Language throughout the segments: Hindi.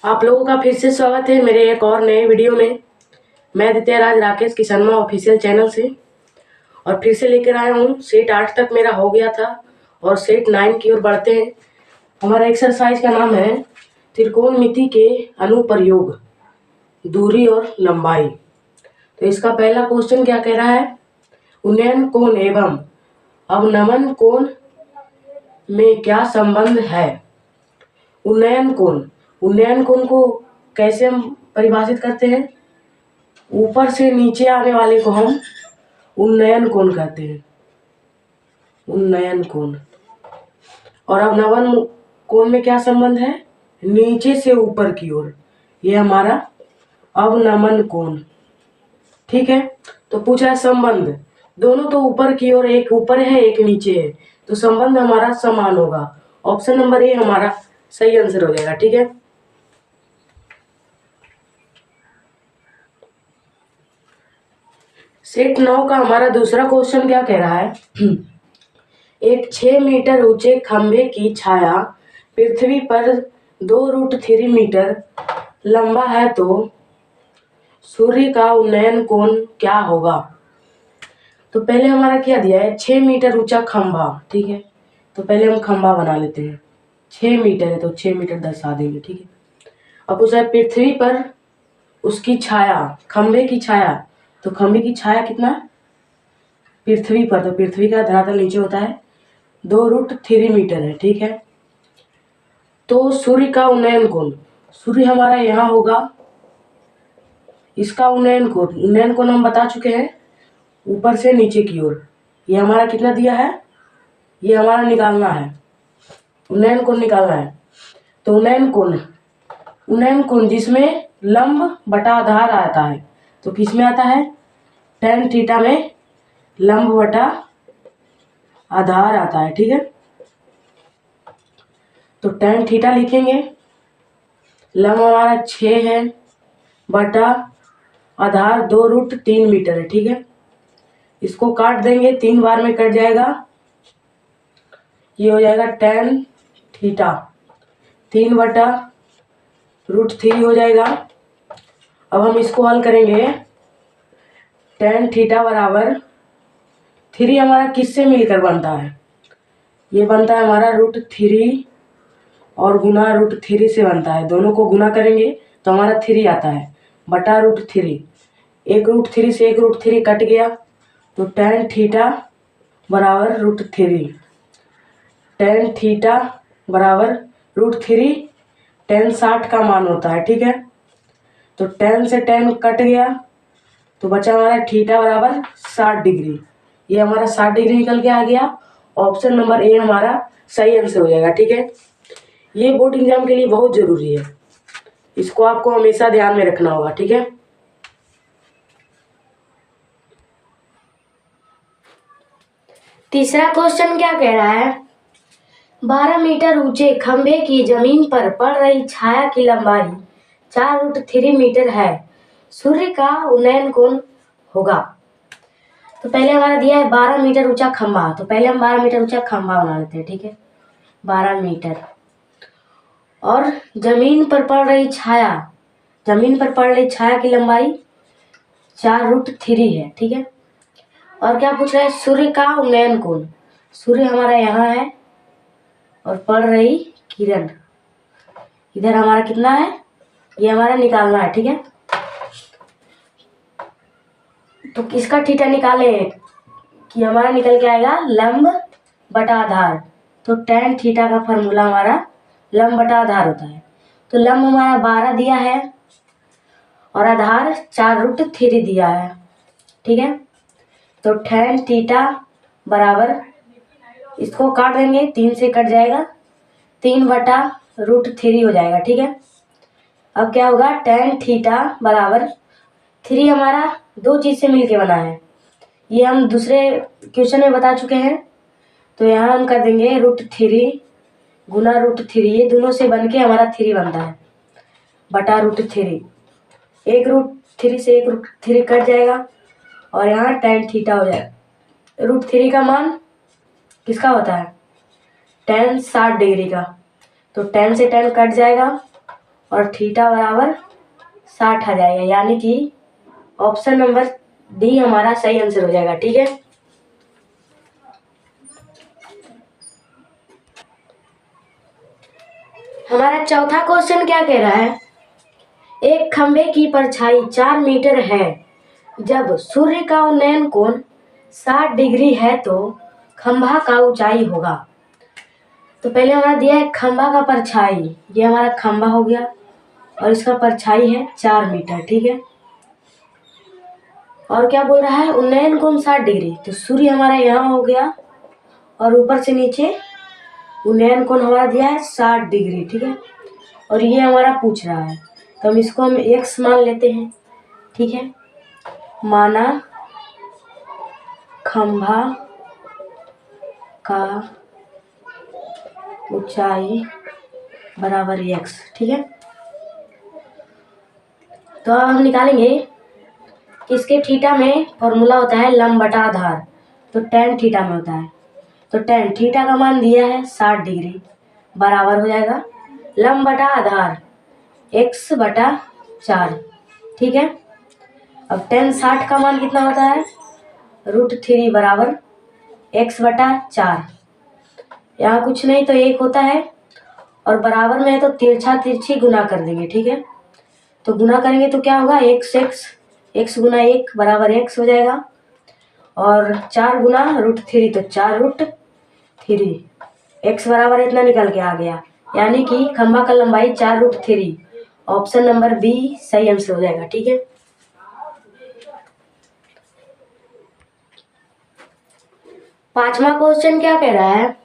आप लोगों का फिर से स्वागत है मेरे एक और नए वीडियो में। मैं आदित्य राज राकेश किशर्मा ऑफिशियल चैनल से और फिर से लेकर आया हूँ। सेट 8 तक मेरा हो गया था और सेट 9 की ओर बढ़ते हैं। हमारा एक्सरसाइज का नाम है त्रिकोणमिति के अनुप्रयोग, दूरी और लंबाई। तो इसका पहला क्वेश्चन क्या कह रहा है, उन्नयन कोण एवं अवनमन कोण में क्या संबंध है। उन्नयन कोण को कैसे हम परिभाषित करते हैं, ऊपर से नीचे आने वाले को हम उन्नयन कोण कहते हैं, उन्नयन कोण। और अवनमन कोण में क्या संबंध है, नीचे से ऊपर की ओर, ये हमारा अवनमन कोण। ठीक है, तो पूछा है संबंध, दोनों तो ऊपर की ओर, एक ऊपर है एक नीचे है, तो संबंध हमारा समान होगा। ऑप्शन नंबर ए हमारा सही आंसर हो जाएगा। ठीक है, सेट 9 का हमारा दूसरा क्वेश्चन क्या कह रहा है, एक 6 मीटर ऊंचे खंभे की छाया पृथ्वी पर 2√3 मीटर लंबा है, तो सूर्य का उन्नयन कोण क्या होगा। तो पहले हमारा क्या दिया है, 6 मीटर ऊंचा खंभा। ठीक है, तो पहले हम खंभा बना लेते हैं। 6 मीटर है तो 6 मीटर दर्शा देंगे। ठीक है, अब पूछा है पृथ्वी पर उसकी छाया, खंभे की छाया, तो खंभे की छाया कितना है पृथ्वी पर, तो पृथ्वी का धरातल नीचे होता है 2√3 मीटर है। ठीक है, तो सूर्य का उन्नयन कोण, सूर्य हमारा यहाँ होगा, इसका उन्नयन कोण हम बता चुके हैं, ऊपर से नीचे की ओर। ये हमारा कितना दिया है, ये हमारा निकालना है, उन्नयन कोण निकालना है। तो उन्नयन कोण जिसमें लंब बटा आधार आता है, तो किस में आता है, tan थीटा में लंब बटा आधार आता है। ठीक है, तो tan थीटा लिखेंगे, लंब हमारा 6 है बटा आधार 2√3 मीटर है। ठीक है, इसको काट देंगे, 3 बार में कट जाएगा, ये हो जाएगा tan थीटा 3/√3 हो जाएगा। अब हम इसको हल करेंगे, tan थीटा बराबर 3 हमारा किससे मिलकर बनता है, ये बनता है हमारा √3 और गुना √3 से बनता है, दोनों को गुना करेंगे तो हमारा 3 आता है बटा √3। एक √3 से एक √3 कट गया, तो tan थीटा बराबर √3, tan थीटा बराबर √3, tan 60 का मान होता है। ठीक है, तो tan से tan कट गया, तो बचा हमारा थीटा बराबर 60 डिग्री। ये हमारा 60 डिग्री निकल के आ गया। ऑप्शन नंबर ए हमारा सही आंसर हो जाएगा। ठीक है, ये बोर्ड एग्जाम के लिए बहुत जरूरी है, इसको आपको हमेशा ध्यान में रखना होगा। ठीक है, तीसरा क्वेश्चन क्या कह रहा है, 12 मीटर ऊंचे खंभे की जमीन पर पड़ रही छाया की लंबाई 4√3 मीटर है, सूर्य का उन्नयन कोण होगा। तो पहले हमारा दिया है 12 मीटर ऊंचा खंभा, तो पहले हम 12 मीटर ऊंचा खंभा बना लेते हैं। ठीक है, 12 मीटर, और जमीन पर पड़ रही छाया, जमीन पर पड़ रही छाया की लंबाई 4√3 है। ठीक है, और क्या पूछ रहा है, सूर्य का उन्नयन कोण, सूर्य हमारा यहाँ है और पड़ रही किरण इधर हमारा कितना है, ये हमारा निकालना है। ठीक है, तो किसका थीटा निकाले कि हमारा निकल के आएगा लंब बटा आधार, तो tan थीटा का फॉर्मूला हमारा लंब बटा आधार होता है। तो लंब हमारा 12 दिया है और आधार 4√3 दिया है। ठीक है, तो tan थीटा बराबर, इसको काट देंगे, 3 से कट जाएगा, 3/√3 हो जाएगा। ठीक है, अब क्या होगा, tan थीटा बराबर 3 हमारा दो चीज से मिलके बना है, ये हम दूसरे क्वेश्चन में बता चुके हैं, तो यहाँ हम कर देंगे √3 गुना √3, ये दोनों से बन के हमारा 3 बनता है बटा √3। एक √3 से एक √3 कट जाएगा और यहाँ tan थीटा हो जाएगा। √3 का मान किसका होता है, tan 60 डिग्री का, तो tan से tan कट जाएगा और थीटा बराबर 60 आ जाएगा, यानी कि ऑप्शन नंबर डी हमारा सही आंसर हो जाएगा। ठीक है, हमारा चौथा क्वेश्चन क्या कह रहा है, एक खंभे की परछाई 4 मीटर है, जब सूर्य का उन्नयन कोण 60 डिग्री है तो खंभा का ऊंचाई होगा। तो पहले हमारा दिया है खंभा का परछाई, ये हमारा खंभा हो गया और इसका परछाई है 4 मीटर। ठीक है, और क्या बोल रहा है, उन्नयन कोण 60 डिग्री, तो सूर्य हमारा यहाँ हो गया और ऊपर से नीचे उन्नयन कोण हमारा दिया है 60 डिग्री। ठीक है, और ये हमारा पूछ रहा है, तो इसको हम x मान लेते हैं। ठीक है, माना खंभा का ऊंचाई बराबर x। ठीक है, तो अब हम निकालेंगे कि इसके थीटा में फॉर्मूला होता है लंब बटा आधार, तो tan थीटा में होता है, तो tan थीटा का मान दिया है 60 डिग्री, बराबर हो जाएगा लंब बटा आधार x बटा 4। ठीक है, अब tan 60 का मान कितना होता है, √3 बराबर x बटा 4। यहाँ कुछ नहीं तो 1 होता है, और बराबर में है तो तिरछा तिरछी गुना कर देंगे। ठीक है, तो गुना करेंगे तो क्या होगा, x गुना 1 बराबर x हो जाएगा, और 4 गुना √3 तो 4√3, x बराबर इतना निकल के आ गया, यानी कि खंभा का लंबाई 4√3, ऑप्शन नंबर बी सही आंसर हो जाएगा। ठीक है, पांचवा क्वेश्चन क्या कह रहा है,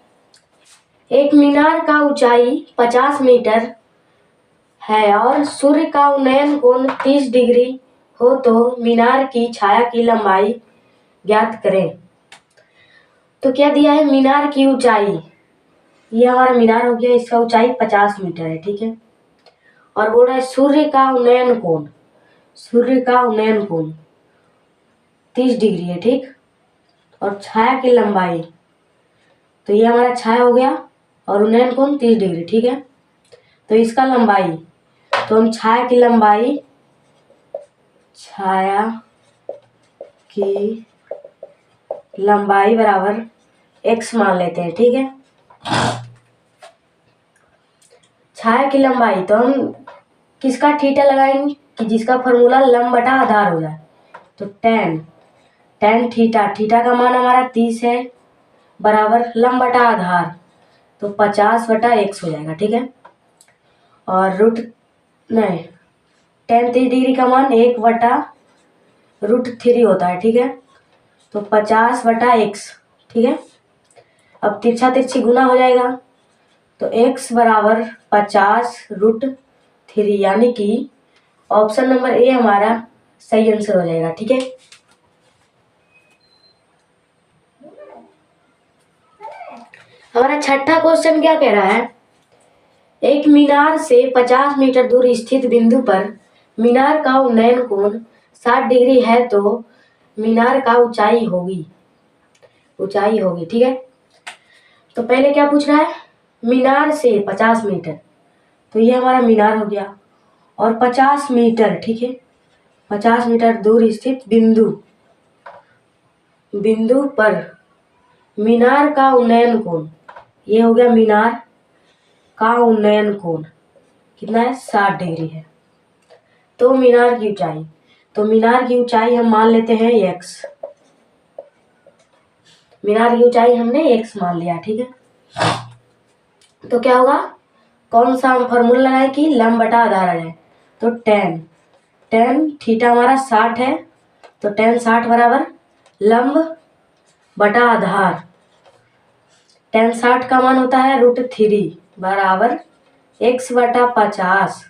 एक मीनार का ऊंचाई 50 मीटर है और सूर्य का उन्नयन कोण 30 डिग्री हो तो मीनार की छाया की लंबाई ज्ञात करें। तो क्या दिया है, मीनार की ऊंचाई, ये हमारा मीनार हो गया, इसका ऊंचाई 50 मीटर है। ठीक है, और बोल रहा है सूर्य का उन्नयन कोण, सूर्य का उन्नयन कोण 30 डिग्री है। ठीक, और छाया की लंबाई, तो ये हमारा छाया हो गया और उन्नयन कोण 30 डिग्री। ठीक है, तो इसका लंबाई, तो हम छाया की लंबाई बराबर x मान लेते हैं। ठीक है, छाया की लंबाई, तो हम किसका थीटा लगाएंगे कि जिसका फॉर्मूला लंब बटा आधार हो जाए, तो tan थीटा का मान हमारा 30 है, बराबर लंब बटा आधार, तो 50 बटा x हो जाएगा। ठीक है, और tan 30 डिग्री का मान 1 बटा √3 होता है। ठीक है, तो 50 बटा x। ठीक है, अब तिरछा तिरछी गुना हो जाएगा, तो x बराबर 50√3, यानी कि ऑप्शन नंबर ए हमारा सही आंसर हो जाएगा। ठीक है, हमारा छठा क्वेश्चन क्या कह रहा है, एक मीनार से 50 मीटर दूर स्थित बिंदु पर मीनार का उन्नयन कोण 60 डिग्री है तो मीनार का ऊंचाई होगी। ठीक है, तो पहले क्या पूछ रहा है, मीनार से 50 मीटर, तो ये हमारा मीनार हो गया, और 50 मीटर। ठीक है, 50 मीटर दूर स्थित बिंदु पर मीनार का उन्नयन कोण, ये हो गया मीनार का उन्नयन कोण कितना है, 60 डिग्री है। तो मीनार की ऊंचाई हम मान लेते हैं x, मीनार की ऊंचाई हमने x मान लिया। ठीक है, तो क्या होगा, कौन सा हम फॉर्मूला लगाए कि लंब बटा आधार आ जाए, तो tan थीटा हमारा 60 है, तो tan 60 बराबर लंब बटा आधार, tan 60 का मान होता है √3 बराबर x बटा 50,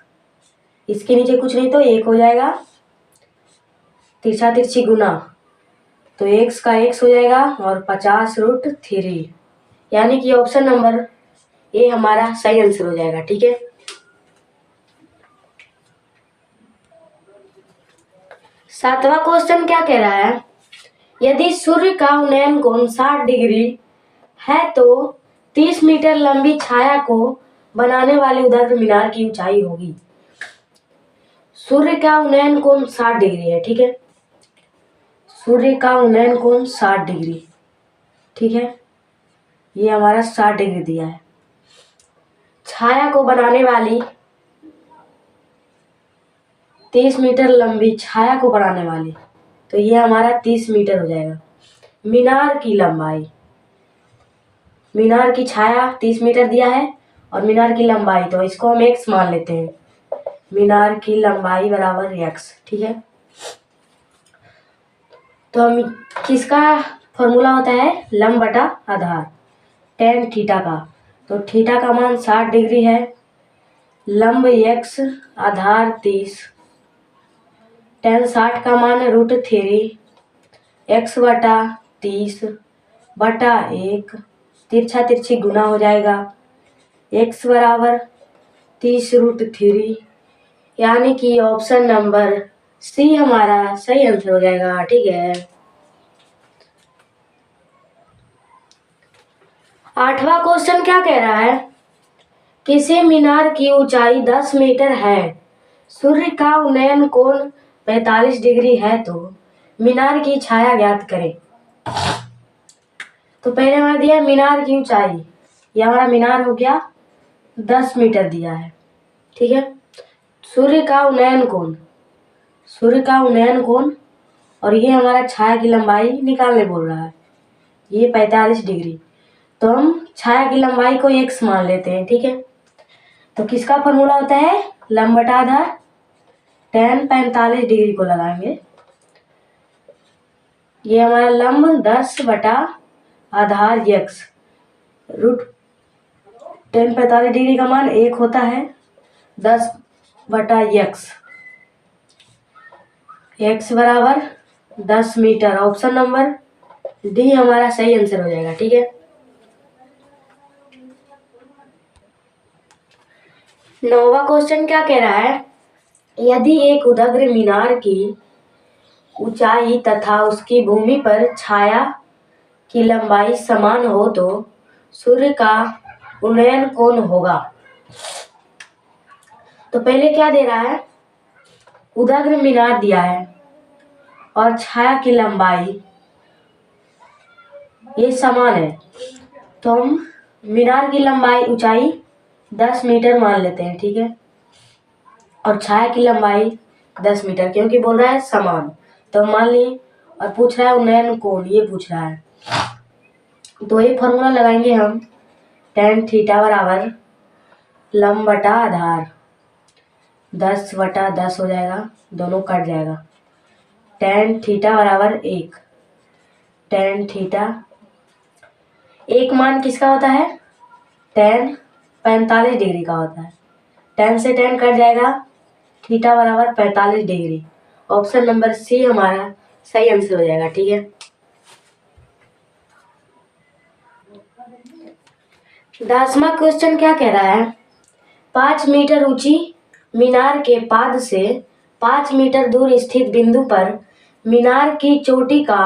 इसके नीचे कुछ नहीं तो 1 हो जाएगा, तिरछा तिरछी गुना, तो x का x हो जाएगा और 50√3, यानी कि ऑप्शन नंबर ए हमारा सही आंसर हो जाएगा। ठीक है, सातवां क्वेश्चन क्या कह रहा है, यदि सूर्य का उन्नयन कोण 60 डिग्री है तो 30 मीटर लंबी छाया को बनाने वाले उदग्र मीनार की ऊंचाई होगी। सूर्य का उन्नयन कोण 60 डिग्री है, ठीक है। सूर्य का उन्नयन कोण 60 डिग्री, ठीक है। ये हमारा 60 डिग्री दिया है। छाया को बनाने वाली 30 मीटर लंबी छाया को बनाने वाली, तो ये हमारा 30 मीटर हो जाएगा। मीनार की लंबाई, मीनार की छाया 30 मीटर दिया है और मीनार की लंबाई, तो इसको हम x मान लेते हैं। मीनार की लंबाई बराबर x, ठीक है। तो हम किसका फॉर्मूला होता है, लंब बटा आधार, tan थीटा का। तो थीटा का मान 60 डिग्री है, लंब x आधार 30, tan 60 का मान √3 x बटा 30 बटा 1, तिरछा तिरछी गुना हो जाएगा, x बराबर 30√3, यानी कि ऑप्शन नंबर सी हमारा सही आंसर हो जाएगा, ठीक है। 8वां क्वेश्चन क्या कह रहा है, किसी मीनार की ऊंचाई 10 मीटर है, सूर्य का उन्नयन कोण 45 डिग्री है, तो मीनार की छाया ज्ञात करें। तो पहले हमारा दिया है मीनार की ऊंचाई, ये हमारा मीनार हो गया 10 मीटर दिया है, ठीक है। सूर्य का उन्नयन कोण, सूर्य का उन्नयन कोण, और ये हमारा छाया की लंबाई निकालने बोल रहा है, ये 45 डिग्री। तो हम छाया की लंबाई को x मान लेते हैं, ठीक है। तो किसका फॉर्मूला होता है, लंब बटा आधार, tan 45 डिग्री को लगाएंगे। ये हमारा लंब 10 बटा आधार x, tan 45 डिग्री का मान 1 होता है, 10 बटा x बराबर 10 मीटर। ऑप्शन नंबर डी हमारा सही आंसर हो जाएगा, ठीक है। 9वां क्वेश्चन क्या कह रहा है, यदि एक उदग्र मीनार की ऊंचाई तथा उसकी भूमि पर छाया की लंबाई समान हो तो सूर्य का उन्नयन कोण होगा। तो पहले क्या दे रहा है, उदग्र मीनार दिया है और छाया की लंबाई ये समान है, तो हम मीनार की लंबाई ऊंचाई 10 मीटर मान लेते हैं, ठीक है। और छाया की लंबाई 10 मीटर, क्योंकि बोल रहा है समान, तो मान लिए। और पूछ रहा है उन्नयन कोण, ये पूछ रहा है, तो ये फॉर्मूला लगाएंगे हम, tan थीटा बराबर लंब बटा आधार 10 बटा 10 हो जाएगा, दोनों कट जाएगा, tan थीटा बराबर 1, tan थीटा, एक मान किसका होता है, tan 45 डिग्री का होता है, tan से tan कट जाएगा, थीटा बराबर 45 डिग्री। ऑप्शन नंबर सी हमारा सही आंसर हो जाएगा, ठीक है। 10वां क्वेश्चन क्या कह रहा है, 5 मीटर ऊंची मीनार के पाद से 5 मीटर दूर स्थित बिंदु पर मीनार की चोटी का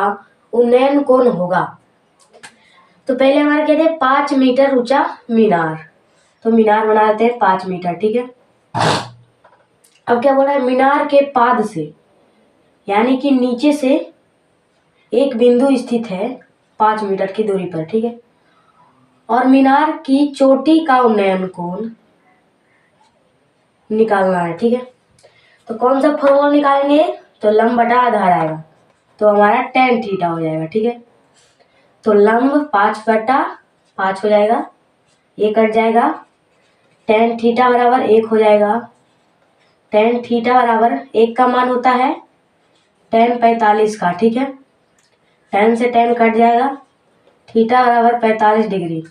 उन्नयन कोण होगा। तो पहले हमारे कहते हैं 5 मीटर ऊंचा मीनार, तो मीनार बना लेते हैं 5 मीटर, ठीक है। अब क्या बोला है, मीनार के पाद से, यानी कि नीचे से एक बिंदु स्थित है 5 मीटर की दूरी पर, ठीक है। और मीनार की चोटी का उन्नयन कोण निकालना है, ठीक है। तो कौन सा फॉर्मूला निकालेंगे, तो लंब बटा आधार आएगा, तो हमारा tan थीटा हो जाएगा, ठीक है। तो लंब 5 बटा 5 हो जाएगा, ये कट जाएगा, tan थीटा बराबर 1 हो जाएगा, tan थीटा बराबर 1 का मान होता है tan 45 का, ठीक है। tan से tan कट जाएगा, थीटा बराबर 45 डिग्री,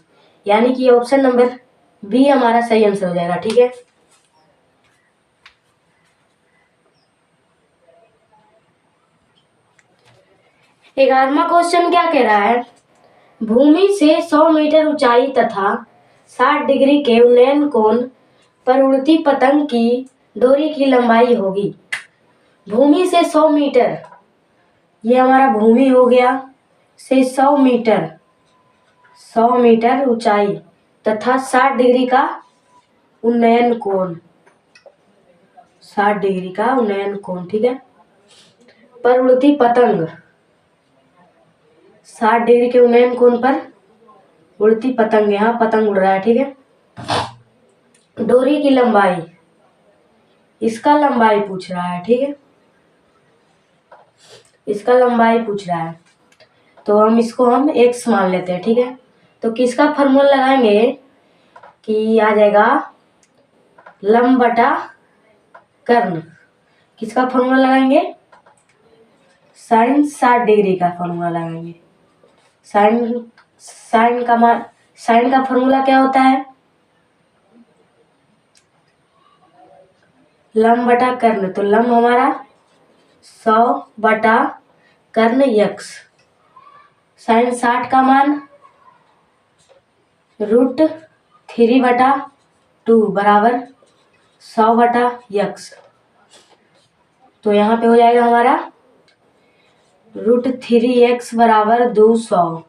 यानी कि ऑप्शन नंबर बी हमारा सही आंसर हो जाएगा, ठीक है। ग्यारहवां क्वेश्चन क्या कह रहा है, भूमि से 100 मीटर ऊंचाई तथा 60 डिग्री के उन्नयन कोण पर उड़ती पतंग की डोरी की लंबाई होगी। भूमि से 100 मीटर, ये हमारा भूमि हो गया, से 100 मीटर, 100 मीटर ऊंचाई तथा 60 डिग्री का उन्नयन कोण, 60 डिग्री का उन्नयन कोण, ठीक है। पर उड़ती पतंग, 60 डिग्री के उन्नयन कोण पर उड़ती पतंग, यहाँ पतंग उड़ रहा है, ठीक है। डोरी की लंबाई, इसका लंबाई पूछ रहा है, ठीक है, इसका लंबाई पूछ रहा है, तो हम इसको x मान लेते हैं, ठीक है। तो किसका फॉर्मूला लगाएंगे कि आ जाएगा लंब बटा कर्ण, किसका फॉर्मूला लगाएंगे, साइन 60 डिग्री का फॉर्मूला लगाएंगे। साइन का फॉर्मूला क्या होता है, लंब बटा कर्ण, तो लंब हमारा 100 बटा कर्ण x, साइन 60 का मान √3/2 बराबर 100 बटा x, तो यहाँ पे हो जाएगा हमारा √3x बराबर 200,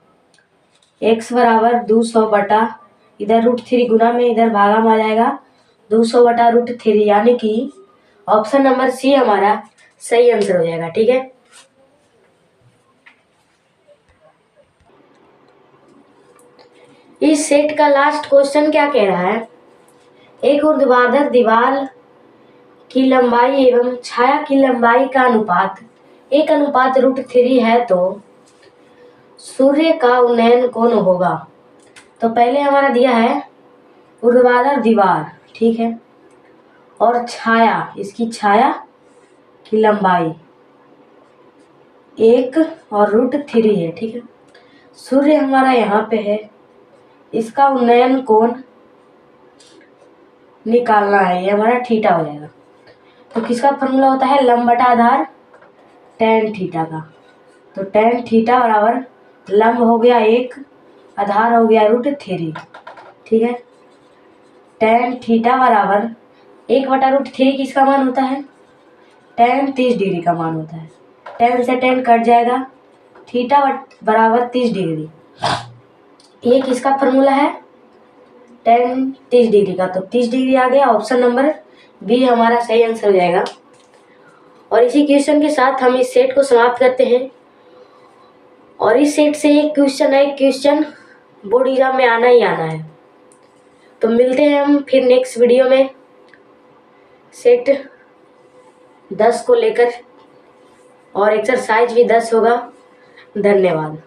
x बराबर 200 बटा, इधर √3 गुना में इधर भागा में आ जाएगा 200 बटा √3, यानी कि ऑप्शन नंबर सी हमारा सही आंसर हो जाएगा, ठीक है। इस सेट का लास्ट क्वेश्चन क्या कह रहा है, एक ऊर्ध्वाधर दीवार की लंबाई एवं छाया की लंबाई का अनुपात 1:√3 है तो सूर्य का उन्नयन कोण होगा। तो पहले हमारा दिया है ऊर्ध्वाधर दीवार, ठीक है, और छाया, इसकी छाया की लंबाई 1 और √3 है, ठीक है। सूर्य हमारा यहाँ पे है, इसका उन्नयन कोण निकालना है, ये हमारा थीटा हो जाएगा। तो किसका फॉर्मूला होता है, लंब बटा आधार tan थीटा का, तो tan थीटा बराबर लंब हो गया 1, आधार हो गया √3, ठीक है। tan थीटा बराबर 1/√3 किसका मान होता है, tan 30 डिग्री का मान होता है, tan से tan कट जाएगा, थीटा बराबर 30 डिग्री, ये किसका फॉर्मूला है, tan 30 डिग्री का, तो 30 डिग्री आ गया, ऑप्शन नंबर बी हमारा सही आंसर हो जाएगा। और इसी क्वेश्चन के साथ हम इस सेट को समाप्त करते हैं। और इस सेट से एक क्वेश्चन बोर्ड एग्जाम में आना ही आना है। तो मिलते हैं हम फिर नेक्स्ट वीडियो में सेट 10 को लेकर, और एक्सरसाइज भी 10 होगा। धन्यवाद।